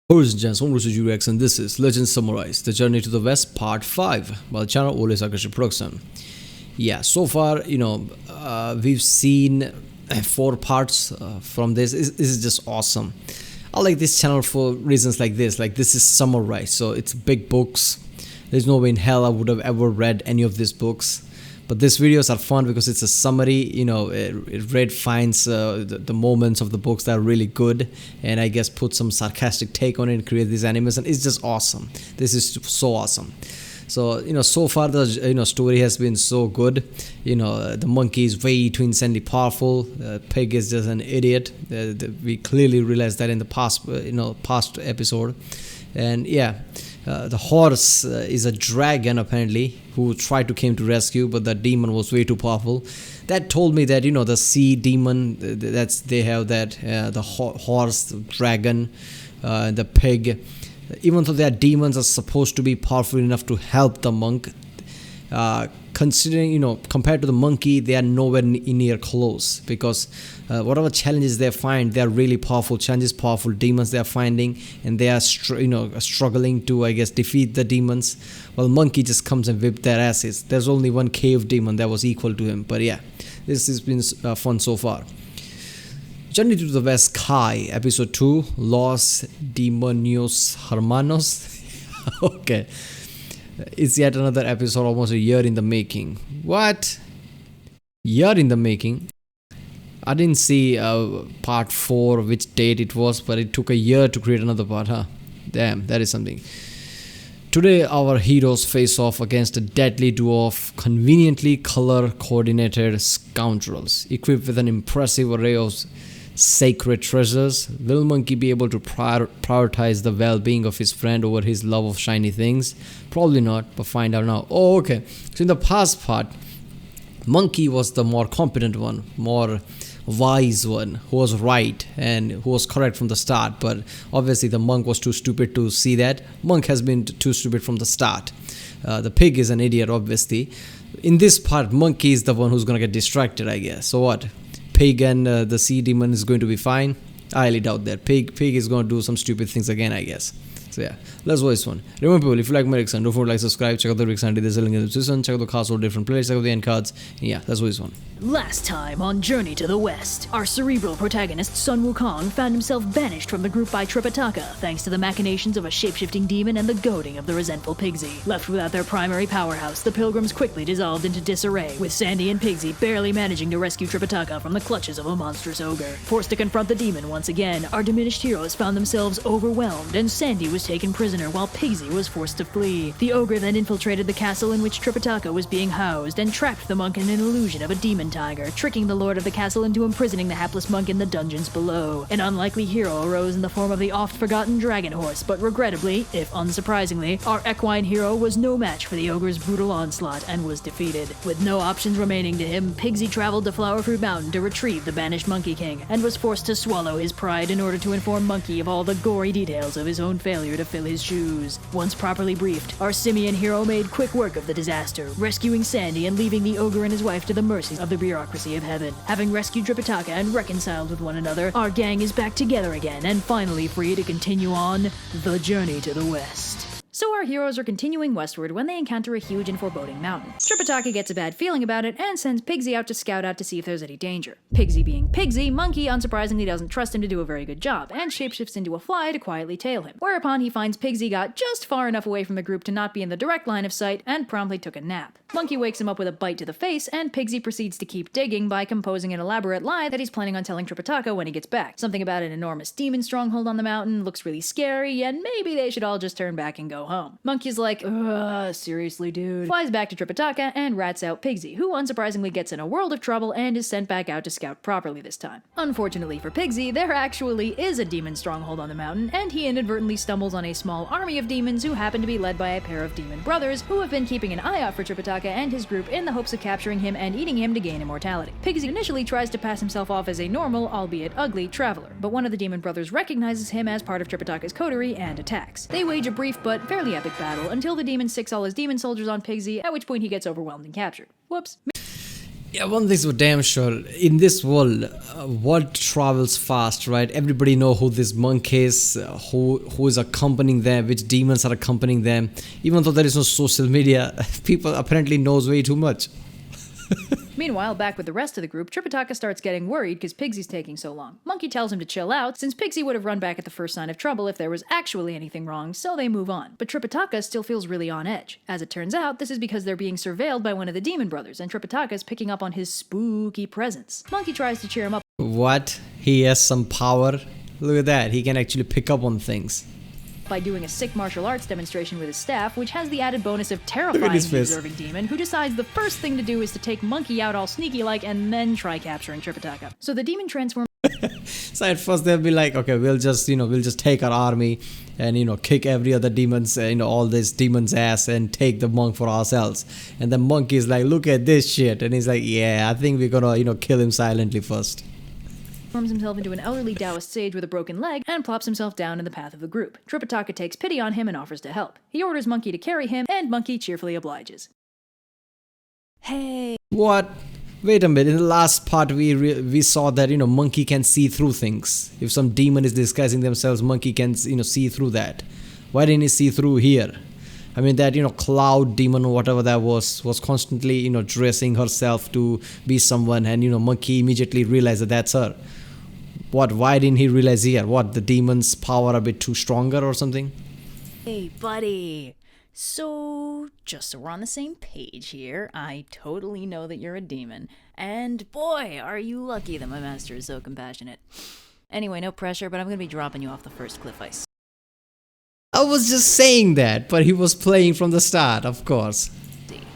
Ladies and gents, I'm Rex and this is Legend Summarized, The Journey to the West Part 5 by the channel Ole Sarcastic Production. Yeah, so far, we've seen 4 parts from this. This is just awesome. I like this channel for reasons like this. Like, this is summarized, so it's big books. There's no way in hell I would have ever read any of these books. But these videos are fun because it's a summary, it finds the moments of the books that are really good, and I guess put some sarcastic take on it and create these animes, and it's just awesome. This is so awesome. So, so far the, story has been so good. The monkey is way too insanely powerful. Pig is just an idiot. We clearly realized that in the past episode. And yeah. The horse is a dragon apparently who tried to came to rescue, but the demon was way too powerful. That told me that the sea demon, they have that the horse, the dragon, the pig. Even though they are demons, are supposed to be powerful enough to help the monk. Considering, compared to the monkey, they are nowhere near close, because whatever challenges they find, they are really powerful challenges, powerful demons they are finding, and they are struggling to, I guess, defeat the demons. Well, monkey just comes and whip their asses. There's only one cave demon that was equal to him. But yeah, this has been fun so far. Journey to the West Kai, episode 2, Los Demonios Hermanos. Okay. It's yet another episode, almost a year in the making. What? Year in the making? I didn't see part 4, which date it was, but it took a year to create another part, huh? Damn, that is something. Today, our heroes face off against a deadly duo of conveniently color-coordinated scoundrels, equipped with an impressive array of sacred treasures. Will Monkey be able to prioritize the well-being of his friend over his love of shiny things? Probably not, but find out now. Oh, okay. So in the past part, Monkey was the more competent one, more wise one, who was right and who was correct from the start. But obviously the monk was too stupid to see that. Monk has been too stupid from the start. The pig is an idiot, obviously. In this part, Monkey is the one who's gonna get distracted, I guess. So what? Pig and the sea demon is going to be fine. I highly doubt that. Pig is going to do some stupid things again, I guess. So yeah, let's watch this one. Remember people, if you like my reaction, don't forget to like, subscribe, check out the reaction, there's a link in the description, check out the cast or different playlists, check out the end cards, and yeah, let's watch this one. Last time on Journey to the West, our cerebral protagonist Sun Wukong found himself banished from the group by Tripitaka thanks to the machinations of a shape-shifting demon and the goading of the resentful Pigsy. Left without their primary powerhouse, the pilgrims quickly dissolved into disarray, with Sandy and Pigsy barely managing to rescue Tripitaka from the clutches of a monstrous ogre. Forced to confront the demon once again, our diminished heroes found themselves overwhelmed, and Sandy was taken prisoner while Pigsy was forced to flee. The ogre then infiltrated the castle in which Tripitaka was being housed and trapped the monk in an illusion of a demon tiger, tricking the lord of the castle into imprisoning the hapless monk in the dungeons below. An unlikely hero arose in the form of the oft-forgotten dragon horse, but regrettably, if unsurprisingly, our equine hero was no match for the ogre's brutal onslaught and was defeated. With no options remaining to him, Pigsy traveled to Flowerfruit Mountain to retrieve the banished Monkey King, and was forced to swallow his pride in order to inform Monkey of all the gory details of his own failure to fill his shoes. Once properly briefed, our simian hero made quick work of the disaster, rescuing Sandy and leaving the ogre and his wife to the mercies of the bureaucracy of heaven. Having rescued Tripitaka and reconciled with one another, our gang is back together again and finally free to continue on the journey to the West. So our heroes are continuing westward when they encounter a huge and foreboding mountain. Tripitaka gets a bad feeling about it and sends Pigsy out to scout out to see if there's any danger. Pigsy being Pigsy, Monkey unsurprisingly doesn't trust him to do a very good job and shapeshifts into a fly to quietly tail him. Whereupon he finds Pigsy got just far enough away from the group to not be in the direct line of sight and promptly took a nap. Monkey wakes him up with a bite to the face, and Pigsy proceeds to keep digging by composing an elaborate lie that he's planning on telling Tripitaka when he gets back. Something about an enormous demon stronghold on the mountain, looks really scary, and maybe they should all just turn back and go home. Monkey's like, seriously dude, flies back to Tripitaka and rats out Pigsy, who unsurprisingly gets in a world of trouble and is sent back out to scout properly this time. Unfortunately for Pigsy, there actually is a demon stronghold on the mountain, and he inadvertently stumbles on a small army of demons who happen to be led by a pair of demon brothers who have been keeping an eye out for Tripitaka and his group in the hopes of capturing him and eating him to gain immortality. Pigsy initially tries to pass himself off as a normal, albeit ugly, traveler, but one of the demon brothers recognizes him as part of Tripitaka's coterie and attacks. They wage a brief but fairly epic battle until the demon sicks all his demon soldiers on Pigsy, at which point he gets overwhelmed and captured. Whoops. Yeah, one thing's for damn sure. In this world, what travels fast, right? Everybody know who this monk is, who is accompanying them, which demons are accompanying them. Even though there is no social media, people apparently knows way too much. Meanwhile, back with the rest of the group, Tripitaka starts getting worried because Pigsy's taking so long. Monkey tells him to chill out, since Pigsy would have run back at the first sign of trouble if there was actually anything wrong, so they move on. But Tripitaka still feels really on edge. As it turns out, this is because they're being surveilled by one of the demon brothers, and Tripitaka's picking up on his spooky presence. Monkey tries to cheer him up. What? He has some power? Look at that, he can actually pick up on things. By doing a sick martial arts demonstration with his staff, which has the added bonus of terrifying the observing demon, who decides the first thing to do is to take Monkey out all sneaky-like and then try capturing Tripitaka. So the demon transforms. So at first they'll be like, okay, we'll just take our army and kick every other demon's all this demons ass and take the monk for ourselves. And the monkey is like, look at this shit, and he's like, yeah, I think we're gonna kill him silently first. Transforms himself into an elderly Taoist sage with a broken leg and plops himself down in the path of the group. Tripitaka takes pity on him and offers to help. He orders Monkey to carry him, and Monkey cheerfully obliges. Hey. What? Wait a minute. In the last part, we saw that Monkey can see through things. If some demon is disguising themselves, Monkey can see through that. Why didn't he see through here? I mean that cloud demon or whatever that was constantly dressing herself to be someone, and Monkey immediately realized that that's her. What? Why didn't he realize here? What? The demon's power a bit too stronger or something? Hey, buddy. So, just so we're on the same page here, I totally know that you're a demon. And boy, are you lucky that my master is so compassionate. Anyway, no pressure, but I'm gonna be dropping you off the first cliff I see. I was just saying that, but he was playing from the start, of course.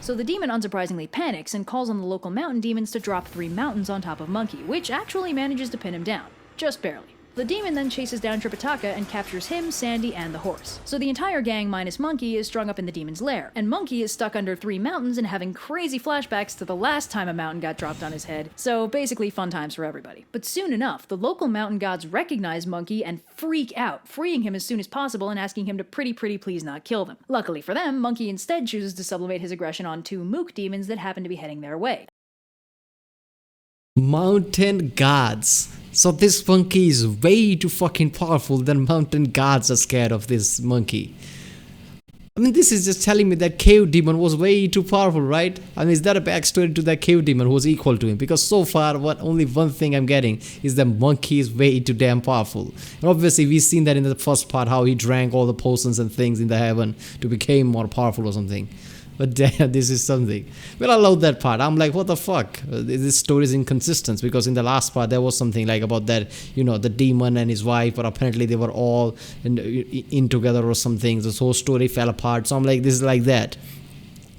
So the demon unsurprisingly panics and calls on the local mountain demons to drop 3 mountains on top of Monkey, which actually manages to pin him down. Just barely. The demon then chases down Tripitaka and captures him, Sandy, and the horse. So the entire gang minus Monkey is strung up in the demon's lair, and Monkey is stuck under 3 mountains and having crazy flashbacks to the last time a mountain got dropped on his head, so basically fun times for everybody. But soon enough, the local mountain gods recognize Monkey and freak out, freeing him as soon as possible and asking him to pretty please not kill them. Luckily for them, Monkey instead chooses to sublimate his aggression on 2 mook demons that happen to be heading their way. Mountain gods. So this monkey is way too fucking powerful than mountain gods are scared of this monkey. I mean, this is just telling me that cave demon was way too powerful, right? I mean, is that a backstory to that cave demon who was equal to him? Because so far, only one thing I'm getting is that monkey is way too damn powerful. And obviously, we've seen that in the first part, how he drank all the potions and things in the heaven to become more powerful or something. But damn, this is something. Well, I love that part. I'm like, what the fuck? This story is inconsistent, because in the last part there was something like about that, the demon and his wife, but apparently they were all in together or something. This whole story fell apart. So I'm like, this is like that.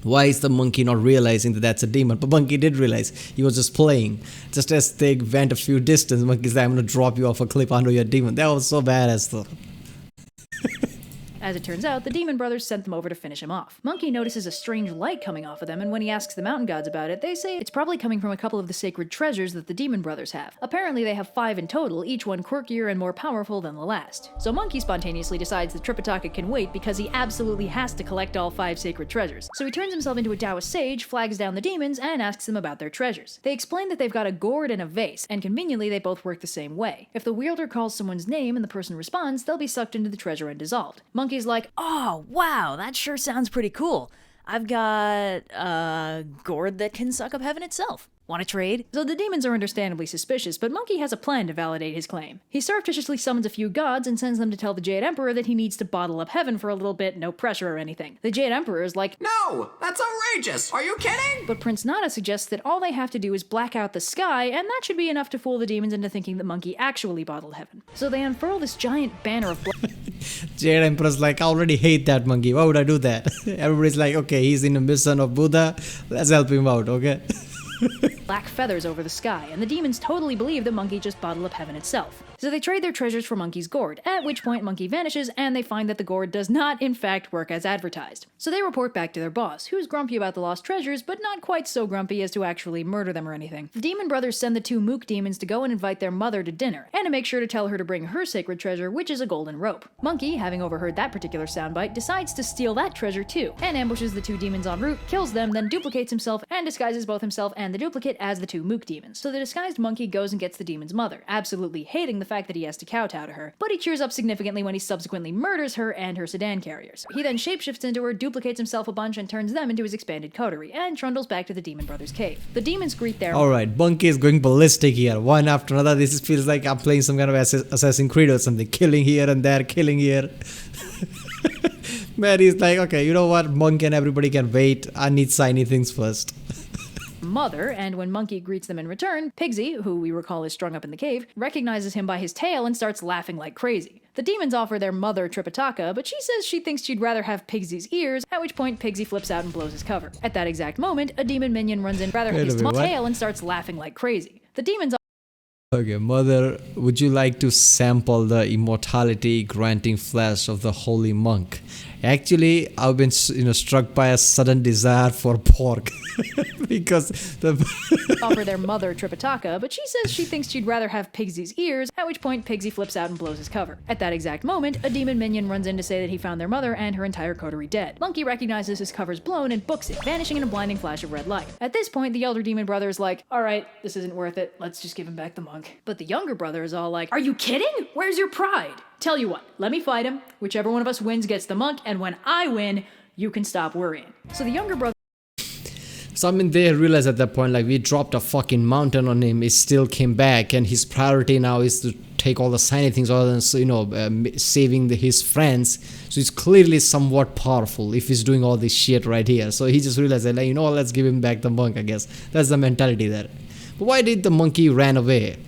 Why is the monkey not realizing that that's a demon? But monkey did realize. He was just playing. Just as they went a few distance, monkey's like, I'm gonna drop you off a cliff under your demon. That was so badass though. As it turns out, the demon brothers sent them over to finish him off. Monkey notices a strange light coming off of them, and when he asks the mountain gods about it, they say it's probably coming from a couple of the sacred treasures that the demon brothers have. Apparently they have 5 in total, each one quirkier and more powerful than the last. So Monkey spontaneously decides that Tripitaka can wait because he absolutely has to collect all 5 sacred treasures. So he turns himself into a Taoist sage, flags down the demons, and asks them about their treasures. They explain that they've got a gourd and a vase, and conveniently they both work the same way. If the wielder calls someone's name and the person responds, they'll be sucked into the treasure and dissolved. Monkey's like, Oh, wow, that sure sounds pretty cool. I've got a gourd that can suck up heaven itself. Want to trade? So the demons are understandably suspicious, but Monkey has a plan to validate his claim. He surreptitiously summons a few gods and sends them to tell the Jade Emperor that he needs to bottle up heaven for a little bit, no pressure or anything. The Jade Emperor is like, No! That's outrageous! Are you kidding? But Prince Nada suggests that all they have to do is black out the sky, and that should be enough to fool the demons into thinking that Monkey actually bottled heaven. So they unfurl this giant banner of Jade Emperor's like, I already hate that monkey. Why would I do that? Everybody's like, okay, he's in a mission of Buddha. Let's help him out, okay? black feathers over the sky, and the demons totally believe that Monkey just bottled up heaven itself. So they trade their treasures for Monkey's gourd, at which point Monkey vanishes and they find that the gourd does not in fact work as advertised. So they report back to their boss, who's grumpy about the lost treasures, but not quite so grumpy as to actually murder them or anything. The demon brothers send the two mook demons to go and invite their mother to dinner, and to make sure to tell her to bring her sacred treasure, which is a golden rope. Monkey, having overheard that particular soundbite, decides to steal that treasure too, and ambushes the two demons en route, kills them, then duplicates himself, and disguises both himself and the duplicate as the two mook demons. So the disguised monkey goes and gets the demon's mother, absolutely hating the fact that he has to kowtow to her, but he cheers up significantly when he subsequently murders her and her sedan carriers. He then shapeshifts into her, duplicates himself a bunch, and turns them into his expanded coterie, and trundles back to the demon brothers' cave. The demons greet their— Alright, Monkey is going ballistic here, one after another. This feels like I'm playing some kind of Assassin's Creed or something. Killing here and there, killing here. Man, he's like, okay, you know what? Monkey and everybody can wait. I need shiny things first. mother, and when Monkey greets them in return, Pigsy, who we recall is strung up in the cave, recognizes him by his tail and starts laughing like crazy. The demons offer their mother Tripitaka, but she says she thinks she'd rather have Pigsy's ears, at which point Pigsy flips out and blows his cover. At that exact moment, a demon minion runs in rather his tail and starts laughing like crazy. The demons— Okay, mother, would you like to sample the immortality granting flesh of the holy monk? Actually, I've been, struck by a sudden desire for pork because the offer their mother Tripitaka, but she says she thinks she'd rather have Pigsy's ears, at which point Pigsy flips out and blows his cover. At that exact moment, a demon minion runs in to say that he found their mother and her entire coterie dead. Monkey recognizes his cover's blown and books it, vanishing in a blinding flash of red light. At this point, the elder demon brother is like, alright, this isn't worth it, let's just give him back the monk. But the younger brother is all like, are you kidding? Where's your pride? Tell you what, let me fight him, whichever one of us wins gets the monk, and when I win, you can stop worrying. So the younger brother— So, they realized at that point, like, we dropped a fucking mountain on him, he still came back, and his priority now is to take all the shiny things other than, saving his friends. So he's clearly somewhat powerful if he's doing all this shit right here. So he just realized that, like, let's give him back the monk, I guess. That's the mentality there. But why did the monkey ran away?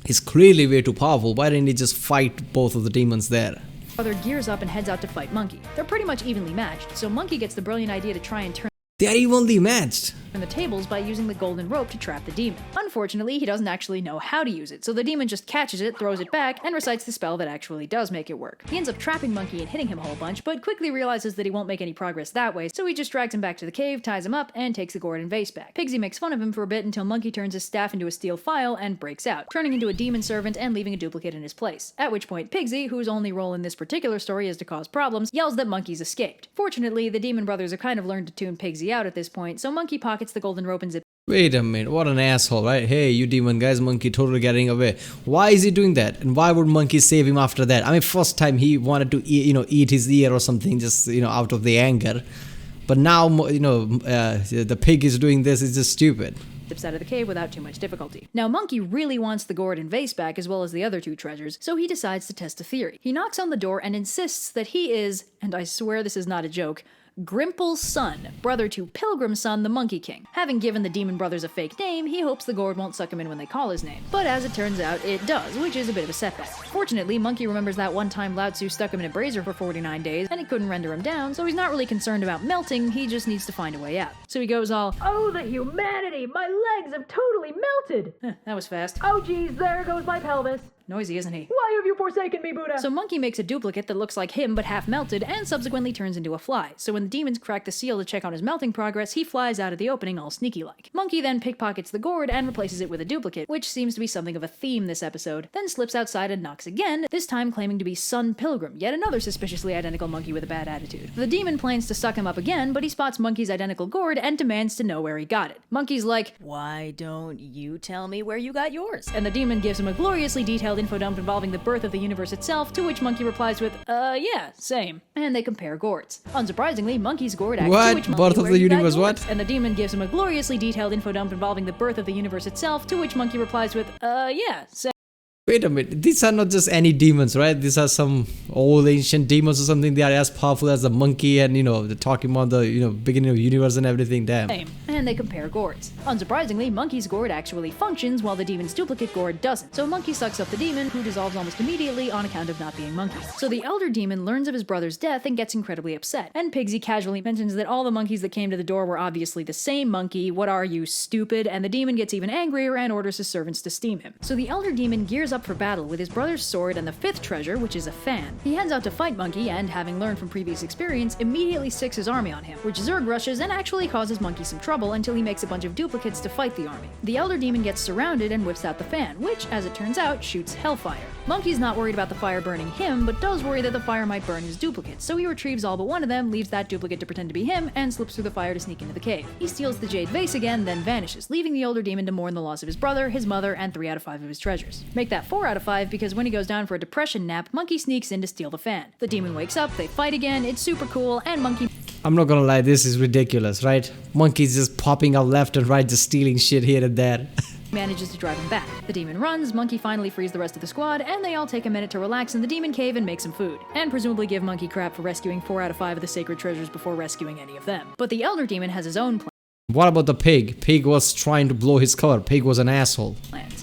He's clearly way too powerful. Why didn't he just fight both of the demons there? Brother gears up and heads out to fight Monkey. They're pretty much evenly matched, so Monkey gets the brilliant idea to try and turn They are evenly matched. the tables by using the golden rope to trap the demon. Unfortunately, he doesn't actually know how to use it, so the demon just catches it, throws it back, and recites the spell that actually does make it work. He ends up trapping Monkey and hitting him a whole bunch, but quickly realizes that he won't make any progress that way, so he just drags him back to the cave, ties him up, and takes the gourd and vase back. Pigsy makes fun of him for a bit until Monkey turns his staff into a steel file and breaks out, turning into a demon servant and leaving a duplicate in his place. At which point Pigsy, whose only role in this particular story is to cause problems, yells that Monkey's escaped. Fortunately, the demon brothers have kind of learned to tune Pigsy out at this point, so Monkey pockets the golden rope and zips— Wait a minute, what an asshole, right? Hey, you demon guys, Monkey totally getting away. Why is he doing that? And why would Monkey save him after that? First time he wanted to eat his ear or something, just, out of the anger. But now, the pig is doing this, it's just stupid. Out of the cave without too much difficulty. Now, Monkey really wants the gourd and vase back as well as the other two treasures, so he decides to test a theory. He knocks on the door and insists that he is, and I swear this is not a joke, Grimple's son, brother to Pilgrim's son, the Monkey King. Having given the demon brothers a fake name, he hopes the gourd won't suck him in when they call his name. But as it turns out, it does, which is a bit of a setback. Fortunately, Monkey remembers that one time Lao Tzu stuck him in a brazier for 49 days, and it couldn't render him down, so he's not really concerned about melting, he just needs to find a way out. So he goes all, oh, the humanity! My legs have totally melted! That was fast. Oh geez, there goes my pelvis. Noisy, isn't he? Why have you forsaken me, Buddha? So Monkey makes a duplicate that looks like him but half melted and subsequently turns into a fly. So when the demons crack the seal to check on his melting progress, he flies out of the opening all sneaky-like. Monkey then pickpockets the gourd and replaces it with a duplicate, which seems to be something of a theme this episode, then slips outside and knocks again, this time claiming to be Son Pilgrim, yet another suspiciously identical monkey with a bad attitude. The demon plans to suck him up again, but he spots Monkey's identical gourd and demands to know where he got it. Monkey's like, Why don't you tell me where you got yours? and the demon gives him a gloriously detailed info dump involving the birth of the universe itself, to which Monkey replies with, yeah, same. And they compare gourds. Unsurprisingly, Monkey's gourd acts— What? To which Monkey, Birth of where the you got universe, yours? what? And the demon gives him a gloriously detailed info dump involving the birth of the universe itself, to which Monkey replies with, yeah, same. Wait a minute, these are not just any demons, right? These are some old ancient demons or something. They are as powerful as the monkey and, they're talking about the, beginning of the universe and everything. Damn. And they compare gourds. Unsurprisingly, Monkey's gourd actually functions while the demon's duplicate gourd doesn't. So Monkey sucks up the demon, who dissolves almost immediately on account of not being Monkey. So the elder demon learns of his brother's death and gets incredibly upset. And Pigsy casually mentions that all the monkeys that came to the door were obviously the same monkey. What are you, stupid? And the demon gets even angrier and orders his servants to steam him. So the elder demon gears up up for battle with his brother's sword and the 5th treasure, which is a fan. He heads out to fight Monkey and, having learned from previous experience, immediately sticks his army on him, which Zurg rushes and actually causes Monkey some trouble until he makes a bunch of duplicates to fight the army. The Elder Demon gets surrounded and whips out the fan, which, as it turns out, shoots hellfire. Monkey's not worried about the fire burning him, but does worry that the fire might burn his duplicates, so he retrieves all but one of them, leaves that duplicate to pretend to be him, and slips through the fire to sneak into the cave. He steals the jade vase again, then vanishes, leaving the Elder Demon to mourn the loss of his brother, his mother, and 3 out of 5 of his treasures. Make that 4 out of 5 because when he goes down for a depression nap, Monkey sneaks in to steal the fan. The demon wakes up, they fight again, it's super cool, and Monkey... I'm not gonna lie, this is ridiculous, right? Monkey's just popping out left and right, just stealing shit here and there. manages to drive him back. The demon runs, Monkey finally frees the rest of the squad, and they all take a minute to relax in the demon cave and make some food. And presumably give Monkey crap for rescuing 4 out of 5 of the sacred treasures before rescuing any of them. But the Elder Demon has his own plan. What about the pig? Pig was trying to blow his cover. Pig was an asshole.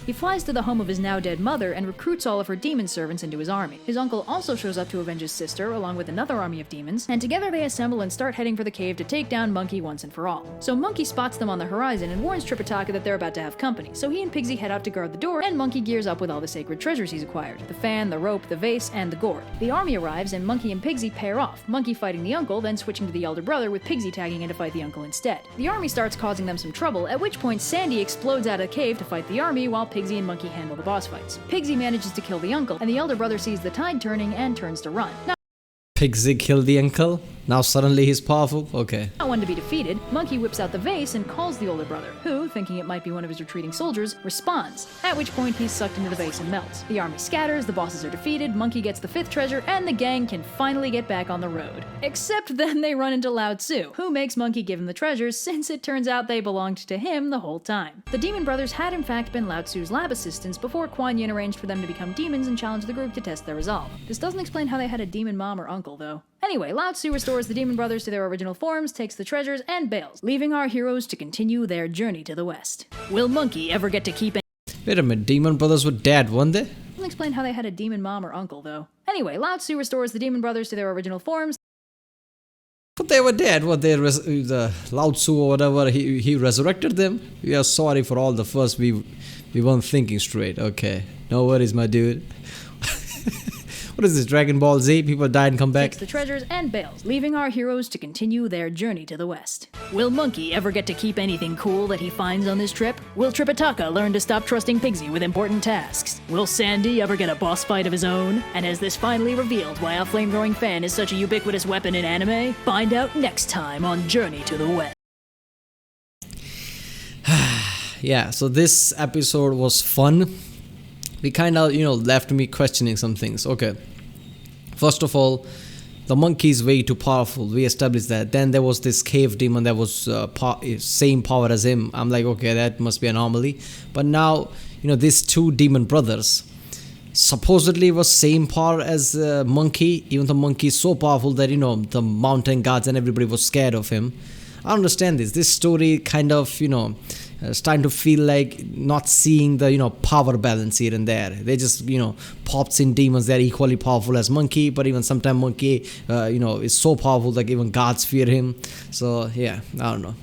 He flies to the home of his now dead mother and recruits all of her demon servants into his army. His uncle also shows up to avenge his sister, along with another army of demons, and together they assemble and start heading for the cave to take down Monkey once and for all. So Monkey spots them on the horizon and warns Tripitaka that they're about to have company, so he and Pigsy head out to guard the door, and Monkey gears up with all the sacred treasures he's acquired: the fan, the rope, the vase, and the gourd. The army arrives, and Monkey and Pigsy pair off, Monkey fighting the uncle, then switching to the elder brother, with Pigsy tagging in to fight the uncle instead. The army starts causing them some trouble, at which point Sandy explodes out of the cave to fight the army, while Pigsy and Monkey handle the boss fights. Pigsy manages to kill the uncle, and the elder brother sees the tide turning and turns to run. Pigsy killed the uncle? Now suddenly he's powerful? Okay. Not one to be defeated, Monkey whips out the vase and calls the older brother, who, thinking it might be one of his retreating soldiers, responds, at which point he's sucked into the vase and melts. The army scatters, the bosses are defeated, Monkey gets the 5th treasure, and the gang can finally get back on the road. Except then they run into Lao Tzu, who makes Monkey give him the treasures, since it turns out they belonged to him the whole time. The Demon Brothers had in fact been Lao Tzu's lab assistants before Kuan Yin arranged for them to become demons and challenge the group to test their resolve. This doesn't explain how they had a demon mom or uncle, though. Anyway, Lao Tzu restores the Demon Brothers to their original forms, takes the treasures, and bails, leaving our heroes to continue their journey to the west. Will Monkey ever get to keep any— Wait a minute, Demon Brothers were dead, weren't they? Doesn't explain how they had a demon mom or uncle, though. Anyway, Lao Tzu restores the Demon Brothers to their original forms. But they were dead. What, the Lao Tzu or whatever, he resurrected them? We are sorry for all the first we weren't thinking straight. Okay, no worries, my dude. What is this, Dragon Ball Z? People die and come back? Takes the treasures and bails, leaving our heroes to continue their journey to the west. Will Monkey ever get to keep anything cool that he finds on this trip? Will Tripitaka learn to stop trusting Pigsy with important tasks? Will Sandy ever get a boss fight of his own? And has this finally revealed why a flame-throwing fan is such a ubiquitous weapon in anime? Find out next time on Journey to the West. Yeah, so this episode was fun. We kind of, left me questioning some things. Okay. First of all, the monkey is way too powerful. We established that. Then there was this cave demon that was same power as him. I'm like, okay, that must be an anomaly. But now, these 2 demon brothers supposedly was same power as monkey. Even the monkey is so powerful that, the mountain gods and everybody was scared of him. I understand this. This story kind of, starting to feel like not seeing the power balance here and there. They just pops in demons that are equally powerful as monkey, but even sometimes monkey is so powerful that even gods fear him. So yeah, I don't know.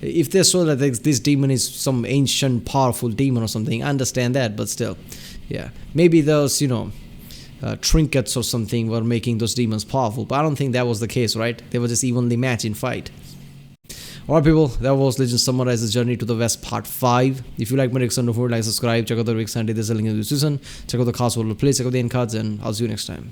If they saw that this demon is some ancient powerful demon or something, I understand that, but still, yeah, maybe those trinkets or something were making those demons powerful, but I don't think that was the case, right? They were just evenly matched in fight. Alright people, that was Legend Summarizes Journey to the West Part 5. If you like my reaction, don't forget to like, subscribe, check out the Rick Sandy, there's a link in the description, check out the cards for the play, check out the end cards, and I'll see you next time.